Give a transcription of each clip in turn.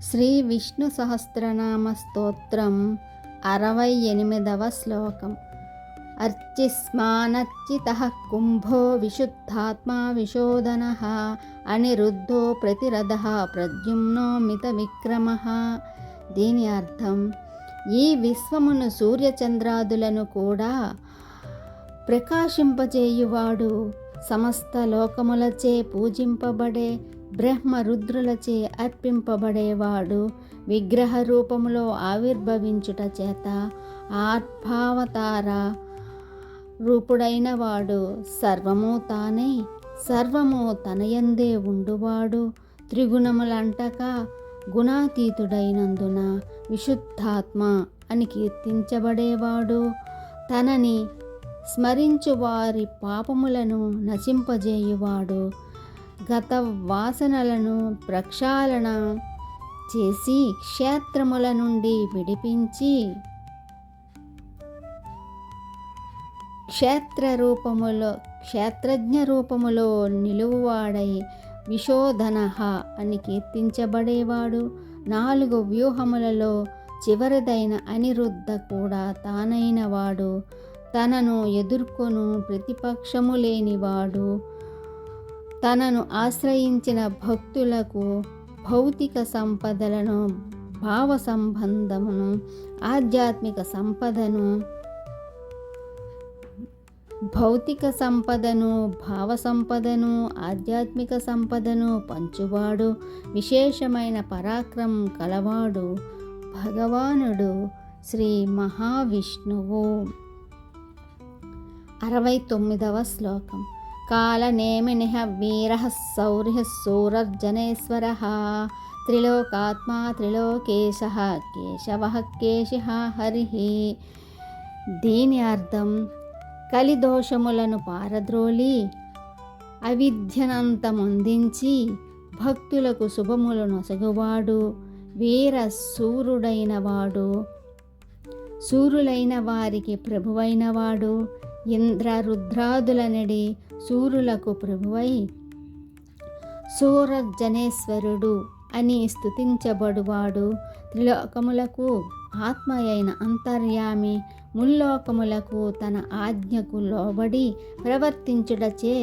శ్రీ విష్ణు సహస్రనామ స్తోత్రం 68వ శ్లోకం. అర్చిస్మానర్చితః కుంభో విశుద్ధాత్మా విశోధనః అనిరుద్ధో ప్రతిరథః ప్రద్యుమ్నో మిత విక్రమః. దీని అర్థం, ఈ విశ్వమును సూర్యచంద్రాదులను కూడా ప్రకాశింపజేయువాడు, సమస్త లోకములచే పూజింపబడే బ్రహ్మరుద్రులచే అర్పింపబడేవాడు, విగ్రహ రూపములో ఆవిర్భవించుట చేత ఆర్భావతార రూపుడైన వాడు, సర్వము తానై సర్వము తనయందే ఉండువాడు, త్రిగుణములంటక గుణాతీతుడైనందున విశుద్ధాత్మ అని కీర్తించబడేవాడు, తనని స్మరించు వారి పాపములను నశింపజేయువాడు, గత వాసనలను ప్రక్షాళన చేసి క్షేత్రముల నుండి విడిపించి క్షేత్రజ్ఞ రూపములో నిలువువాడై విశోధనః అని కీర్తించబడేవాడు, 4 వ్యూహములలో చివరిదైన అనిరుద్ధ కూడా తానైన వాడు, తనను ఎదుర్కొను ప్రతిపక్షము లేనివాడు, తనను ఆశ్రయించిన భక్తులకు భౌతిక సంపదలను, భావ సంబంధమును, ఆధ్యాత్మిక సంపదను, భావ సంపదను, ఆధ్యాత్మిక సంపదను పంచువాడు, విశేషమైన పరాక్రమం కలవాడు భగవానుడు శ్రీ మహావిష్ణువు. 69వ శ్లోకం. కాలనేమినిః వీరః శౌర్యః శూరర్జనేశ్వరః త్రిలోకాత్మా త్రిలోకేశః కేశవః కేశిః హరిః. దీని అర్థం, కలిదోషములను పారద్రోలి అవిద్యనంతమొందించి భక్తులకు శుభములు నొసగువాడు, వీర శూరుడైనవాడు, శూరులైన వారికి ప్రభువైనవాడు, ఇంద్ర రుద్రాదులనడి శూరులకు ప్రభువై శూరజనేశ్వరుడు అని స్తుతించబడువాడు, త్రిలోకములకు ఆత్మ అయిన అంతర్యామి, ముల్లోకములకు తన ఆజ్ఞకు లోబడి ప్రవర్తించుటచే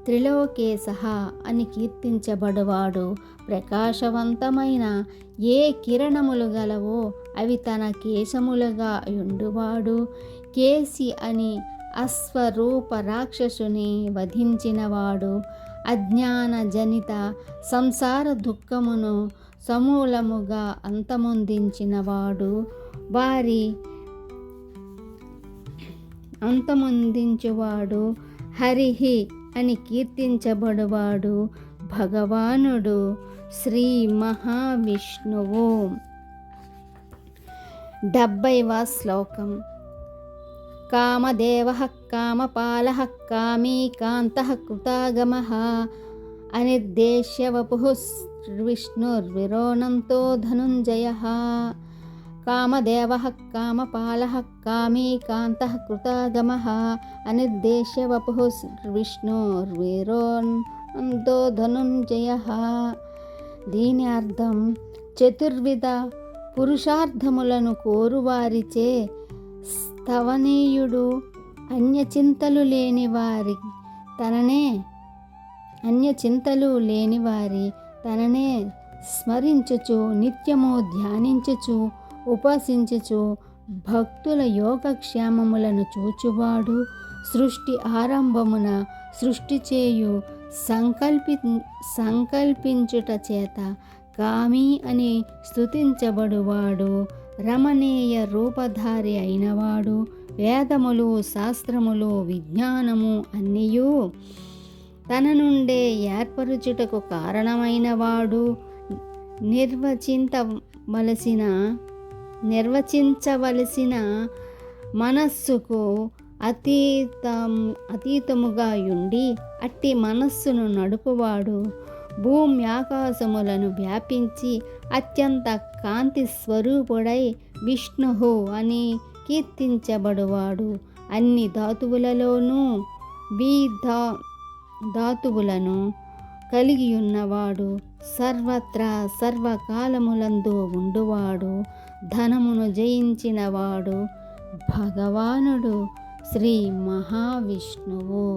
త్రిలోకేశః అని కీర్తించబడువాడు, ప్రకాశవంతమైన ఏ కిరణములు గలవో అవి తన కేశములుగా యుండువాడు, కేసి అని అశ్వరూప రాక్షసుని వధించినవాడు, అజ్ఞాన జనిత సంసార దుఃఖమును సమూలముగా అంతమొందించినవాడు, అంతమొందించువాడు, హరిహి అని కీర్తించబడువాడు భగవానుడు శ్రీ మహావిష్ణువు. 70వ శ్లోకం. కామదేవః కామపాలః కామీ కాంతః కృతాగమః అనిర్దేశ్య వపుః విష్ణుర్విరోనంతో ధనుంజయః. కామదేవః కామపాలః కామీ కాంతః కృతాగమః అనిర్దేశ్య వపుః విష్ణుర్విరోనంతో ధనుంజయః. దీని అర్థం, చతుర్విధ పురుషార్థములను కోరువారిచే స్తవనీయుడు, అన్యచింతలు లేనివారి తననే స్మరించుచు నిత్యము ధ్యానించుచు ఉపాసించుచు భక్తుల యోగక్షేమములను చూచువాడు, సృష్టి ఆరంభమున సృష్టి చేయు సంకల్పించుట చేత కామి అని స్తుతించబడువాడు, రమణీయ రూపధారి అయినవాడు, వేదములు శాస్త్రములు విజ్ఞానము అన్నియు తన నుండే ఏర్పరుచుటకు కారణమైనవాడు, నిర్వచించవలసిన మనస్సుకు అతీతముగా యుండి అట్టి మనస్సును నడుపువాడు, భూమ్యాకాశములను వ్యాపించి అత్యంత కాంతి స్వరూపుడై విష్ణువు అని కీర్తించబడువాడు, అన్ని ధాతువులలోనూ ధాతువులను కలిగి ఉన్నవాడు, సర్వత్రా సర్వకాలములందు ఉండువాడు, ధనమును జయించినవాడు భగవానుడు శ్రీ మహావిష్ణువు.